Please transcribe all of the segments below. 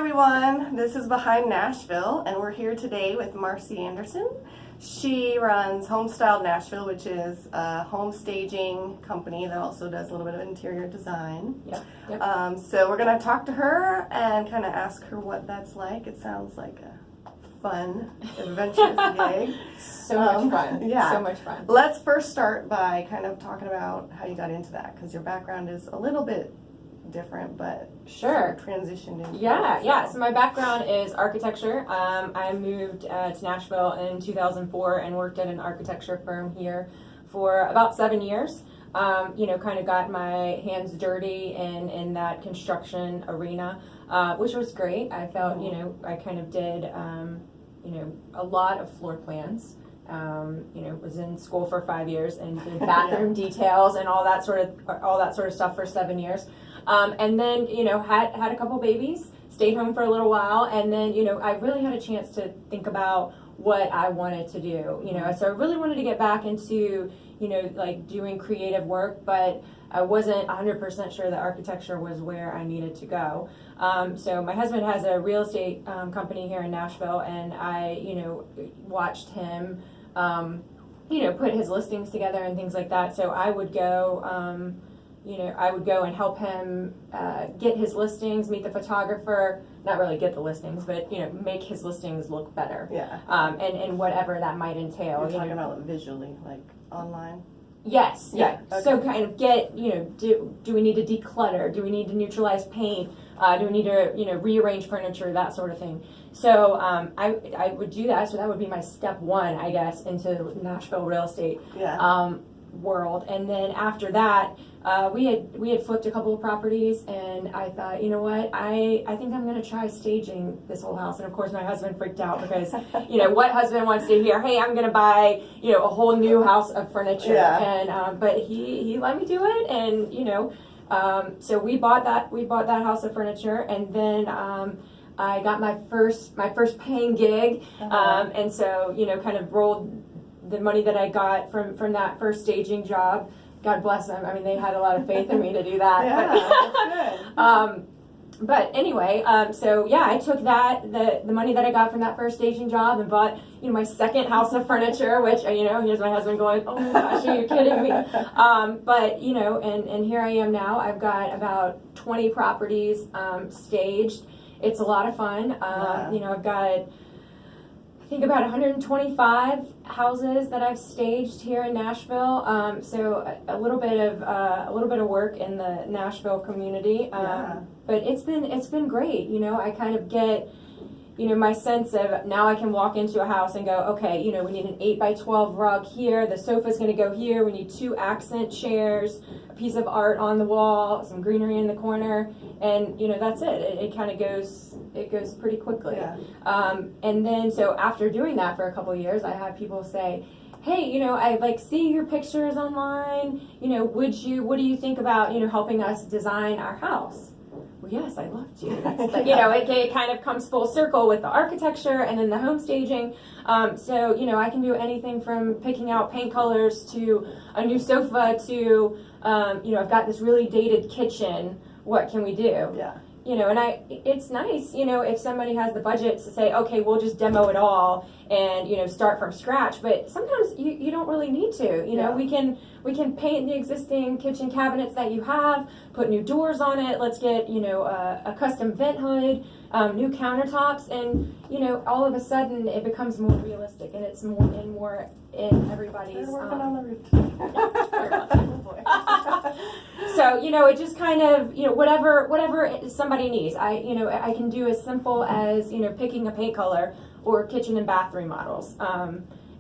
everyone, this is Behind Nashville, and we're here today with Marcie Anderson. She runs Homestyled Nashville, which is a home staging company that also does a little bit of interior design. Yep. So we're going to talk to her and kind of ask her what that's like. It sounds like a fun, adventurous gig. So much fun. Yeah. So much fun. Let's first start by kind of talking about how you got into that, because your background is a little bit different, but Sure. Transitioned into Yeah. So my background is architecture. I moved to Nashville in 2004 and worked at an architecture firm here for about 7 years. Kind of got my hands dirty in that construction arena, which was great. I felt, I kind of did, a lot of floor plans. Was in school for 5 years and did bathroom details and all that sort of stuff for 7 years. And then, had a couple babies, stayed home for a little while, and then, I really had a chance to think about what I wanted to do, so I really wanted to get back into, like doing creative work, but I wasn't 100% sure that architecture was where I needed to go. So my husband has a real estate company here in Nashville, and I, watched him, put his listings together and things like that. So I would go, and help him get his listings, meet the photographer, not really get the listings, but, make his listings look better. Yeah. And whatever that might entail. You're talking about visually, like online? Yes. Yeah. Okay. So kind of get, do we need to declutter? Do we need to neutralize paint? Do we need to, rearrange furniture, that sort of thing. So I would do that. So that would be my step one, I guess, into Nashville real estate world. And then after that, we had flipped a couple of properties, and I thought, you know what, I think I'm going to try staging this whole house. And of course, my husband freaked out because, what husband wants to hear, hey, I'm going to buy, a whole new house of furniture. Yeah. And but he let me do it, and so we bought that house of furniture, and then I got my first paying gig, and so kind of rolled the money that I got from that first staging job. God bless them. I mean, they had a lot of faith in me to do that. Yeah, that's good. But anyway, so yeah, I took the money that I got from that first staging job and bought, my second house of furniture, which, here's my husband going, oh my gosh, are you kidding me? But, and here I am now. I've got about 20 properties staged. It's a lot of fun. I've got, I think, about 125 houses that I've staged here in Nashville. So a little bit of work in the Nashville community. But it's been great. I kind of get, my sense of now I can walk into a house and go, okay, we need an 8x12 rug here. The sofa's going to go here. We need 2 accent chairs, a piece of art on the wall, some greenery in the corner, and that's it. It kind of goes pretty quickly. Yeah. And then so after doing that for a couple of years, I have people say, hey, I see your pictures online. What do you think about helping us design our house? Well, yes, I'd love to. It kind of comes full circle with the architecture and then the home staging. So, I can do anything from picking out paint colors to a new sofa to, I've got this really dated kitchen. What can we do? Yeah. It's nice, if somebody has the budget to say, okay, we'll just demo it all and, start from scratch. But sometimes you don't really need to, we can paint the existing kitchen cabinets that you have, put new doors on it. Let's get, a custom vent hood, new countertops, and, all of a sudden it becomes more realistic and it's more in everybody's. They're working on the roof too. So, it just kind of, whatever somebody needs. I can do as simple as, picking a paint color or kitchen and bath remodels.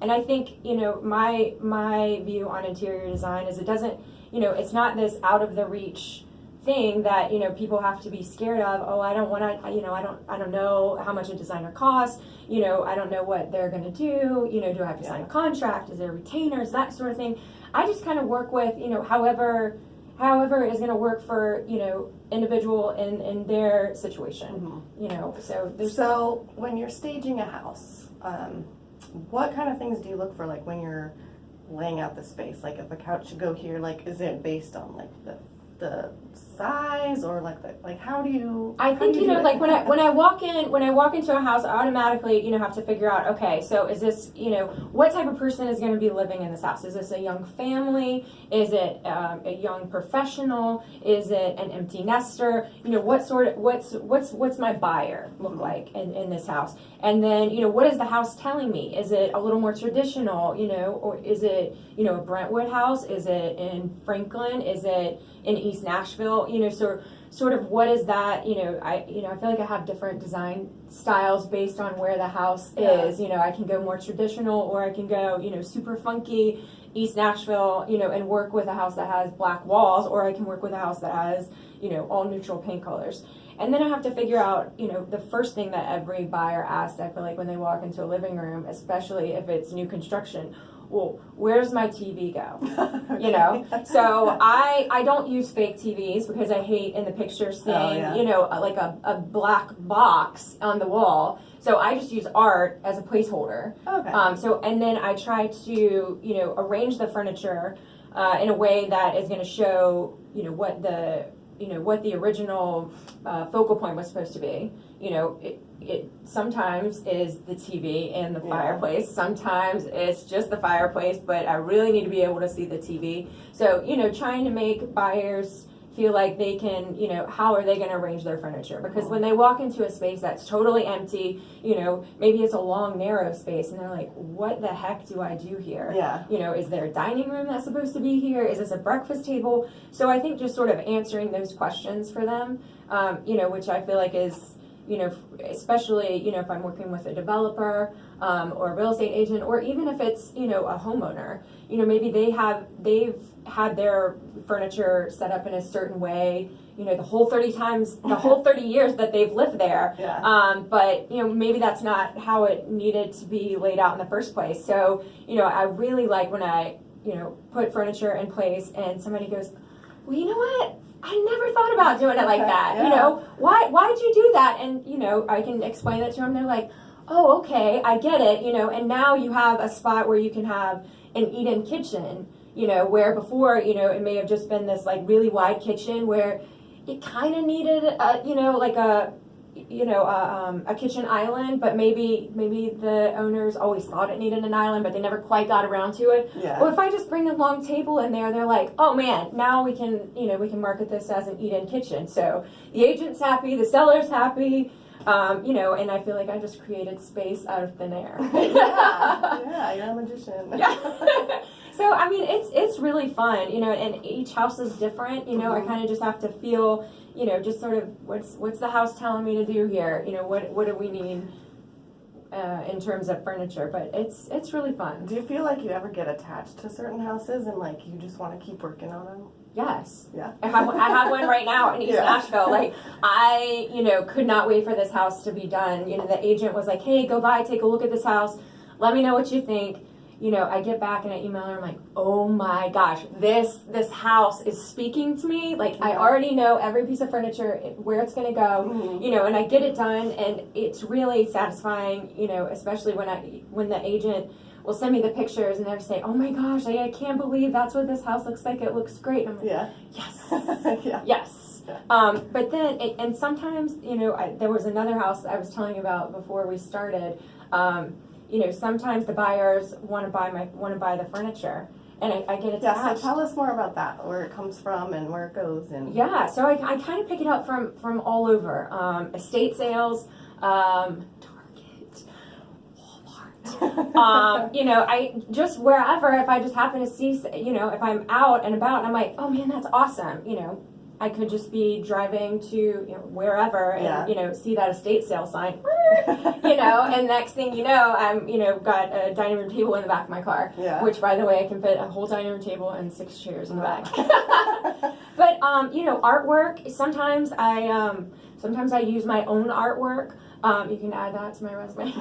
And I think, my view on interior design is it doesn't, it's not this out of the reach thing that, people have to be scared of. Oh, I don't want to, I don't know how much a designer costs. I don't know what they're going to do. Do I have to sign a contract? Is there retainers? That sort of thing. I just kind of work with, however is going to work for, individual in their situation, So when you're staging a house, what kind of things do you look for, like when you're laying out the space? Like if a couch should go here, like is it based on like the size or like how do you? I think do it? like when I walk into a house, I automatically have to figure out, okay, so is this what type of person is going to be living in this house? Is this a young family? Is it a young professional? Is it an empty nester? What's my buyer look like in this house? And then what is the house telling me? Is it a little more traditional? Or is it a Brentwood house? Is it in Franklin? Is it in East Nashville? So sort of what is that? I feel like I have different design styles based on where the house is. I can go more traditional, or I can go super funky East Nashville, and work with a house that has black walls, or I can work with a house that has all neutral paint colors. And then I have to figure out, the first thing that every buyer asks, I feel like when they walk into a living room, especially if it's new construction, well, where's my TV go? Okay. So I don't use fake TVs because I hate in the picture seeing, like a black box on the wall. So I just use art as a placeholder. Okay. And then I try to, arrange the furniture in a way that is going to show, what the original focal point was supposed to be. It sometimes is the TV and the fireplace. Sometimes it's just the fireplace, but I really need to be able to see the TV. So, trying to make buyers feel like they can, how are they going to arrange their furniture? Because when they walk into a space that's totally empty, maybe it's a long, narrow space, and they're like, what the heck do I do here? Yeah. Is there a dining room that's supposed to be here? Is this a breakfast table? So I think just sort of answering those questions for them, which I feel like is, especially, if I'm working with a developer or a real estate agent, or even if it's, a homeowner, maybe they've had their furniture set up in a certain way, the whole 30 years that they've lived there. Yeah. But, maybe that's not how it needed to be laid out in the first place. So, I really like when I, put furniture in place and somebody goes, well, you know what? I never thought about doing it like that. Yeah. Why'd you do that? And, I can explain it to them. They're like, oh, okay, I get it, and now you have a spot where you can have an eat-in kitchen, where before, it may have just been this like really wide kitchen where it kind of needed, a kitchen island, but maybe the owners always thought it needed an island, but they never quite got around to it. Yeah. Well, if I just bring a long table in there, they're like, oh man, now we can market this as an eat-in kitchen. So the agent's happy, the seller's happy, and I feel like I just created space out of thin air. Yeah, you're a magician. Yeah. So, I mean, it's really fun, and each house is different, I kind of just have to feel, just sort of what's the house telling me to do here? What do we need in terms of furniture? But it's really fun. Do you feel like you ever get attached to certain houses and like you just want to keep working on them? Yes. Yeah. I have one right now in East Nashville. Like, I, could not wait for this house to be done. The agent was like, hey, go by, take a look at this house. Let me know what you think. I get back and I email her. I'm like, oh my gosh, this house is speaking to me. Like, I already know every piece of furniture, where it's going to go, and I get it done. And it's really satisfying, especially when the agent will send me the pictures and they'll say, oh my gosh, I can't believe that's what this house looks like. It looks great. And I'm like, yes, yes. But then, and sometimes, there was another house I was telling you about before we started. Sometimes the buyers want to buy the furniture, and I get attached. Yeah, so tell us more about that, where it comes from and where it goes. And yeah, so I kind of pick it up from all over, estate sales, Target, Walmart. I just wherever, if I just happen to see, if I'm out and about and I'm like, oh man, that's awesome, I could just be driving to wherever and see that estate sale sign, and next thing you know, I'm got a dining room table in the back of my car, which by the way, I can fit a whole dining room table and 6 chairs in the back. But artwork. Sometimes I use my own artwork. You can add that to my resume.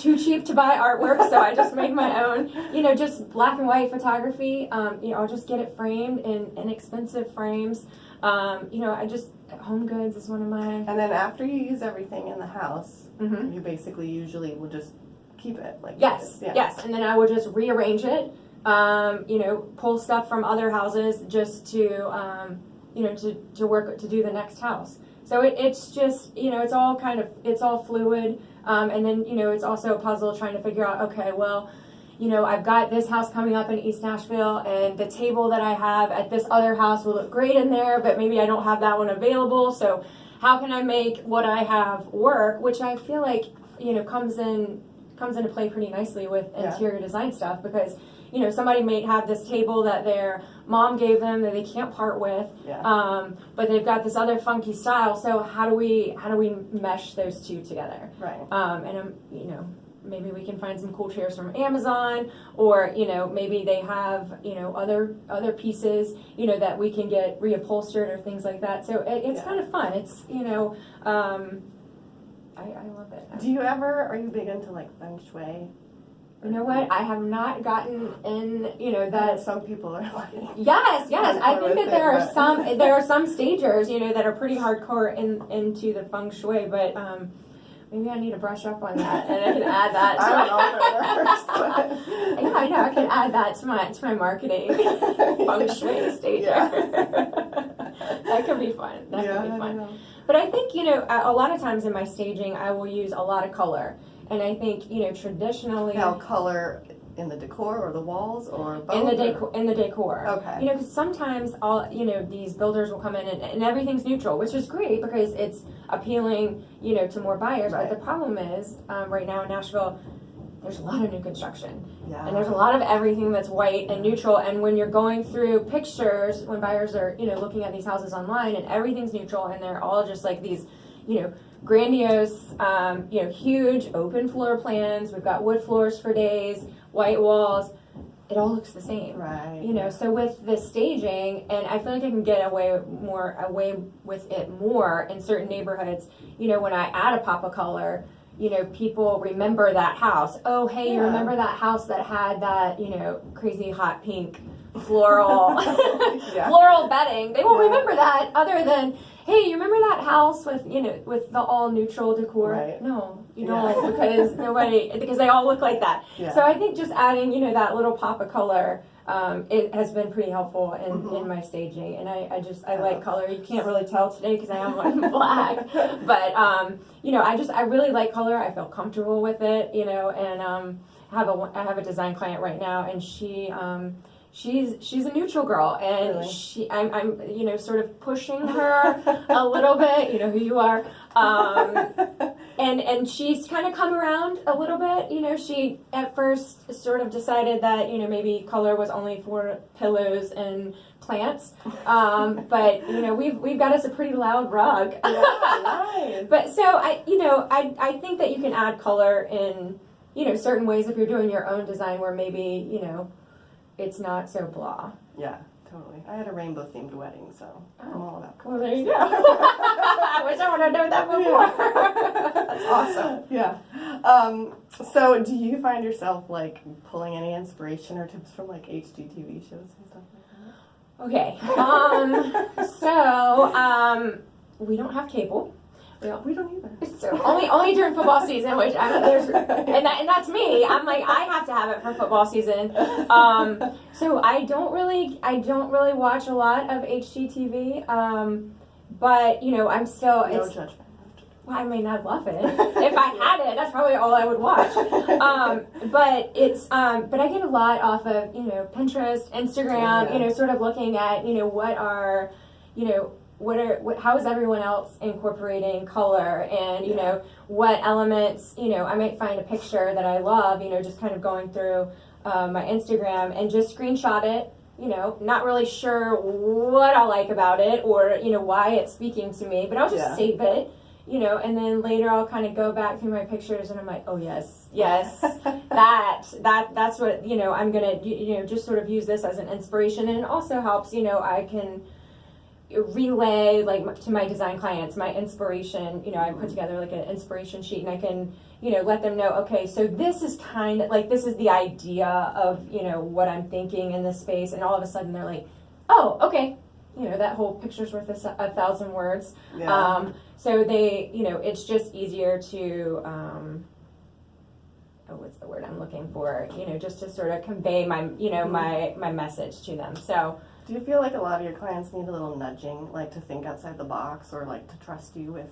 Too cheap to buy artwork, so I just make my own. Just black and white photography. I'll just get it framed in inexpensive frames. Home goods is one of mine. And then after you use everything in the house, you basically usually will just keep it like yes, and then I will just rearrange it. Pull stuff from other houses just to to work to do the next house. So it's just, it's all it's all fluid. And then, it's also a puzzle trying to figure out, okay, well, I've got this house coming up in East Nashville, and the table that I have at this other house will look great in there, but maybe I don't have that one available. So how can I make what I have work, which I feel like, comes into play pretty nicely with interior design stuff, because somebody may have this table that their mom gave them that they can't part with, but they've got this other funky style. So how do we mesh those two together? Right. And maybe we can find some cool chairs from Amazon, or maybe they have other pieces that we can get reupholstered or things like that. So it's kind of fun. It's I love it. Are you big into like feng shui? You know what? I have not gotten in, that. Some people are like. Yes. I think that there are some stagers, that are pretty hardcore into the feng shui, but maybe I need to brush up on that, and I can add that. Yeah, I know. I can add that to my marketing feng shui stager. Yeah. That could be fun. That could be fun. But I think a lot of times in my staging, I will use a lot of color. And I think, traditionally... Now, color in the decor or the walls or both? In the decor. Okay. Because sometimes these builders will come in and everything's neutral, which is great because it's appealing, to more buyers. Right. But the problem is, right now in Nashville, there's a lot of new construction. Yeah. And there's a lot of everything that's white and neutral. And when you're going through pictures, when buyers are, looking at these houses online and everything's neutral and they're all just like these, grandiose, huge open floor plans. We've got wood floors for days, white walls. It all looks the same, right? So with the staging, and I feel like I can get away with it more in certain neighborhoods. When I add a pop of color, people remember that house. Oh, hey, you remember that house that had that, crazy hot pink floral floral bedding? They won't remember that other than, hey, you remember that house with with the all neutral decor? Right. No, you don't, because they all look like that. Yeah. So I think just adding that little pop of color, it has been pretty helpful in my staging, and I like color. You can't really tell today because I am wearing black, but I really like color. I feel comfortable with it, and I have a design client right now, and she's a neutral girl, and really? I'm sort of pushing her a little bit, who you are, and she's kind of come around a little bit. She at first sort of decided that maybe color was only for pillows and plants, but we've got us a pretty loud rug. Nice. But so I think that you can add color in certain ways if you're doing your own design where maybe it's not so blah. Yeah, totally. I had a rainbow themed wedding, so I'm all about color. Well, there you go. I wish I would have known that before. That's awesome. Yeah. So do you find yourself like pulling any inspiration or tips from like HGTV shows and stuff like that? Okay. So we don't have cable. We don't either. So only during football season, which and that's me. I'm like, I have to have it for football season. So I don't really watch a lot of HGTV. But I'm still no judgment. Well, I mean, I love it. If I had it, that's probably all I would watch. But it's but I get a lot off of Pinterest, Instagram. Sort of looking at what are how is everyone else incorporating color, and what elements, I might find a picture that I love, just kind of going through my Instagram and just screenshot it, not really sure what I like about it or why it's speaking to me, but I'll just save it, and then later I'll kind of go back through my pictures and I'm like, oh yes that's what I'm gonna just sort of use this as an inspiration, and it also helps I can relay to my design clients my inspiration. I put together like an inspiration sheet, and I can let them know, okay, so this is kind of like, this is the idea of what I'm thinking in this space, and all of a sudden they're like, oh, okay, that whole picture's worth 1,000 words. So they it's just easier to what's the word I'm looking for, just to sort of convey my my message to them. So Do you feel like a lot of your clients need a little nudging, like to think outside the box or like to trust you with?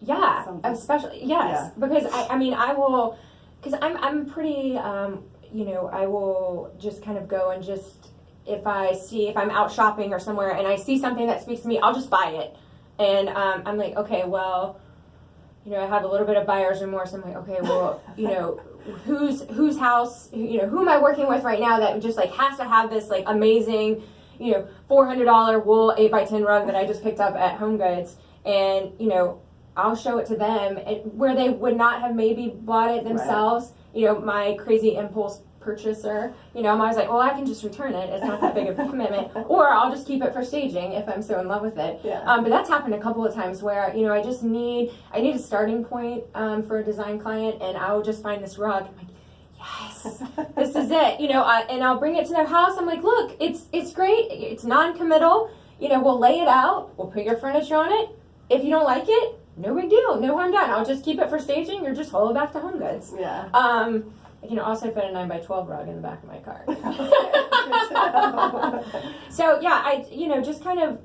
Yeah, Something. especially, yes, because I mean, I will, because I'm pretty, you know, I will just kind of go and just, if I'm out shopping or somewhere and I see something that speaks to me, I'll just buy it. And I'm like, okay, well, you know, I have a little bit of buyer's remorse. I'm like, okay, well, you know, whose house, you know, who am I working with right now that just like has to have this like amazing, you know, $400 wool 8x10 rug that I just picked up at Home Goods, and you know, I'll show it to them where they would not have maybe bought it themselves. Right. You know, my crazy impulse purchaser, you know, I'm always like, well, I can just return it. It's not that big of a commitment. Or I'll just keep it for staging if I'm so in love with it. Yeah. But that's happened a couple of times where, you know, I need a starting point for a design client, and I'll just find this rug. I'm like, yes, this is it. You know, and I'll bring it to their house. I'm like, look, it's great. It's non-committal. You know, we'll lay it out. We'll put your furniture on it. If you don't like it, no big deal. No harm done. I'll just keep it for staging or just haul it back to Home Goods. Yeah. I can also fit a 9x12 rug in the back of my car. So yeah, I, you know, just kind of,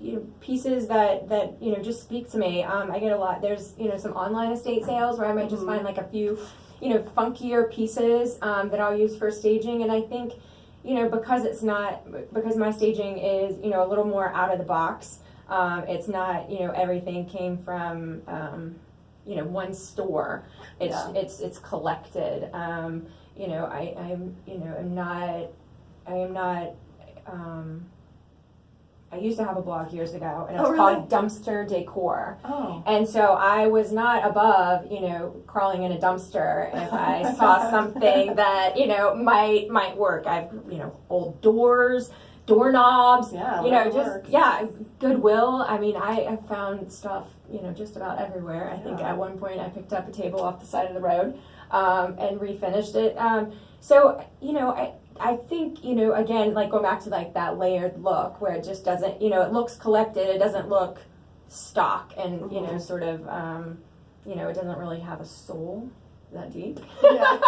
you know, pieces that, you know, just speak to me. I get a lot. There's, you know, some online estate sales where I might just find like a few, you know, funkier pieces that I'll use for staging. And I think, you know, because my staging is, you know, a little more out of the box. It's not, you know, everything came from, you know, one store. It's collected. You know, I used to have a blog years ago, and it was called Dumpster Decor. Oh. And so I was not above, you know, crawling in a dumpster if I saw something that, you know, might work. I've, you know, old doors, doorknobs, you know, just, Goodwill. I mean, I found stuff, you know, just about everywhere. I think at one point I picked up a table off the side of the road and refinished it. So, you know, I think, you know, again, like going back to like that layered look where it just doesn't, you know, it looks collected. It doesn't look stock and, you know, sort of, you know, it doesn't really have a soul that deep. Yeah.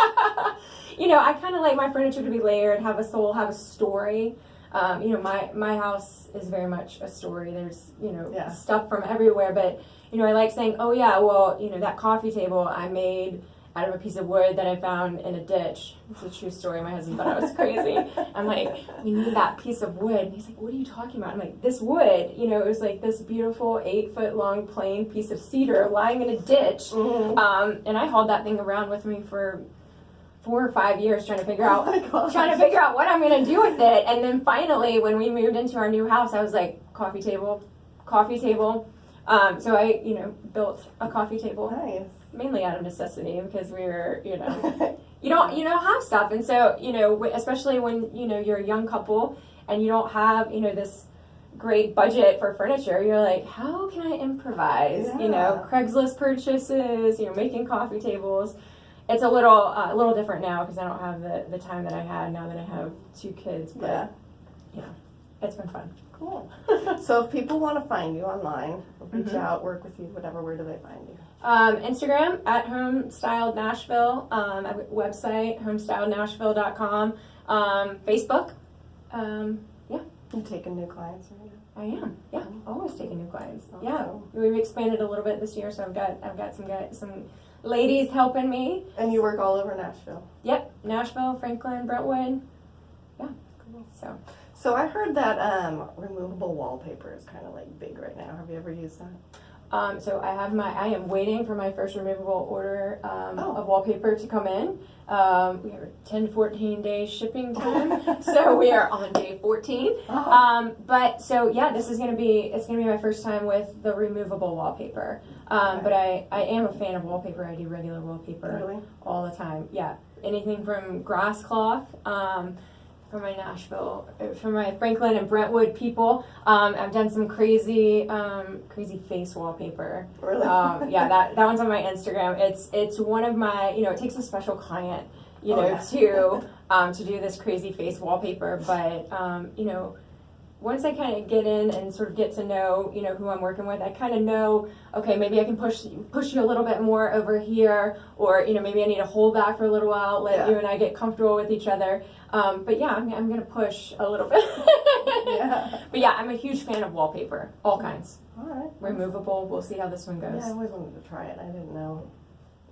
You know, I kind of like my furniture to be layered, have a soul, have a story. You know, my house is very much a story. There's, you know, stuff from everywhere, but, you know, I like saying, oh yeah, well, you know, that coffee table I made out of a piece of wood that I found in a ditch. It's a true story. My husband thought I was crazy. I'm like, we need that piece of wood. And he's like, what are you talking about? I'm like, this wood, you know, it was like this beautiful 8-foot long plain piece of cedar lying in a ditch. Mm-hmm. And I hauled that thing around with me for 4 or 5 years trying to figure out what I'm going to do with it. And then finally, when we moved into our new house, I was like, coffee table. So I, you know, built a coffee table. Nice. Mainly out of necessity because we were, you know, you don't have stuff. And so, you know, especially when, you know, you're a young couple and you don't have, you know, this great budget for furniture, you're like, how can I improvise? Yeah. You know, Craigslist purchases, you know, making coffee tables. It's a little different now because I don't have the time that I had now that I have 2 kids. But, you know, it's been fun. Cool. So if people want to find you online, reach out, work with you, whatever, where do they find you? Instagram at Homestyled Nashville. Website homestylednashville.com. Facebook. You taking new clients right now? I am. Yeah, always taking new clients. Okay. Yeah, we've expanded a little bit this year, so I've got some ladies helping me. And you work all over Nashville. Yep, Nashville, Franklin, Brentwood. Yeah. Cool. So I heard that removable wallpaper is kind of like big right now. Have you ever used that? So I am waiting for my first removable order of wallpaper to come in. We have a 10 to 14 day shipping time, so we are on day 14. But so yeah, it's gonna be my first time with the removable wallpaper. But I am a fan of wallpaper. I do regular wallpaper all the time. Yeah, anything from grass cloth. For my Franklin and Brentwood people, I've done some crazy face wallpaper. Really? Yeah, that one's on my Instagram. It's one of my, you know, it takes a special client, you know, to do this crazy face wallpaper. But you know, once I kind of get in and sort of get to know, who I'm working with, I kind of know, okay, maybe I can push you a little bit more over here, or, maybe I need to hold back for a little while, let you and I get comfortable with each other. But yeah, I'm going to push a little bit. Yeah. But yeah, I'm a huge fan of wallpaper, all kinds. All right. Removable, we'll see how this one goes. Yeah, I always wanted to try it. I didn't know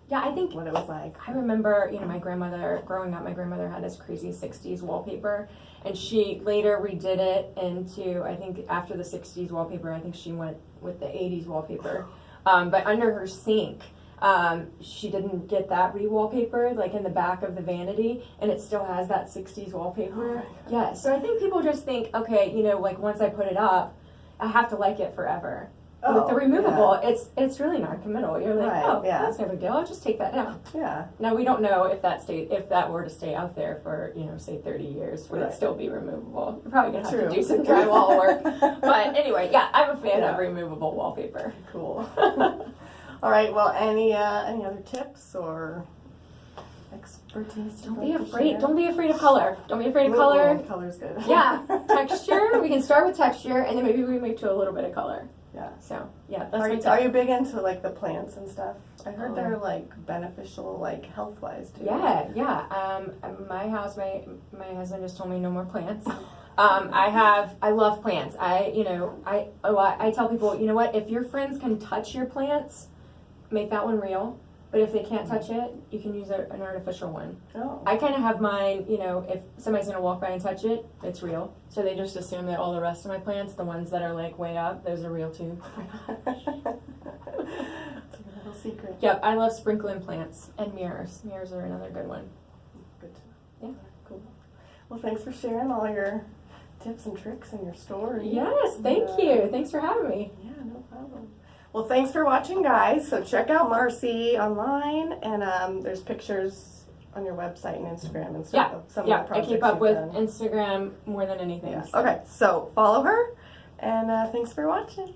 Yeah, I think what it was like. I remember, my grandmother, growing up, my grandmother had this crazy 60s wallpaper, and she later redid it into, I think after the 60s wallpaper, I think she went with the 80s wallpaper. But under her sink, she didn't get that re-wallpaper, like in the back of the vanity, and it still has that 60s wallpaper. Oh, yeah, so I think people just think, okay, like once I put it up, I have to like it forever. With the removable, it's really non-committal. You're like, that's no big deal. I'll just take that down. Yeah. Now we don't know if that were to stay out there for say 30 years, would it still be removable? You're probably gonna have to do some drywall work. But anyway, yeah, I'm a fan of removable wallpaper. Cool. All right. Well, any other tips or expertise? Don't be afraid. Don't be afraid of color. Don't be afraid of color. Color's good. Yeah. Texture. We can start with texture, and then maybe we move to a little bit of color. Yeah. So yeah, that's are you big into like the plants and stuff? I heard they're like beneficial, like health wise too. Yeah. My house, my husband just told me no more plants. I love plants. I tell people, you know what? If your friends can touch your plants, make that one real. But if they can't touch it, you can use an artificial one. Oh. I kind of have mine, if somebody's going to walk by and touch it, it's real. So they just assume that all the rest of my plants, the ones that are like way up, those are real too. It's a little secret. Yep, I love sprinkling plants and mirrors. Mirrors are another good one. Good to know. Yeah, cool. Well, thanks for sharing all your tips and tricks and your story. Yes, thank you. Thanks for having me. Yeah, no problem. Well, thanks for watching, guys. So check out Marcie online, and there's pictures on your website and Instagram and stuff of some of the projects I keep up you've with done. Instagram more than anything. Yeah. So. Okay, so follow her, and thanks for watching.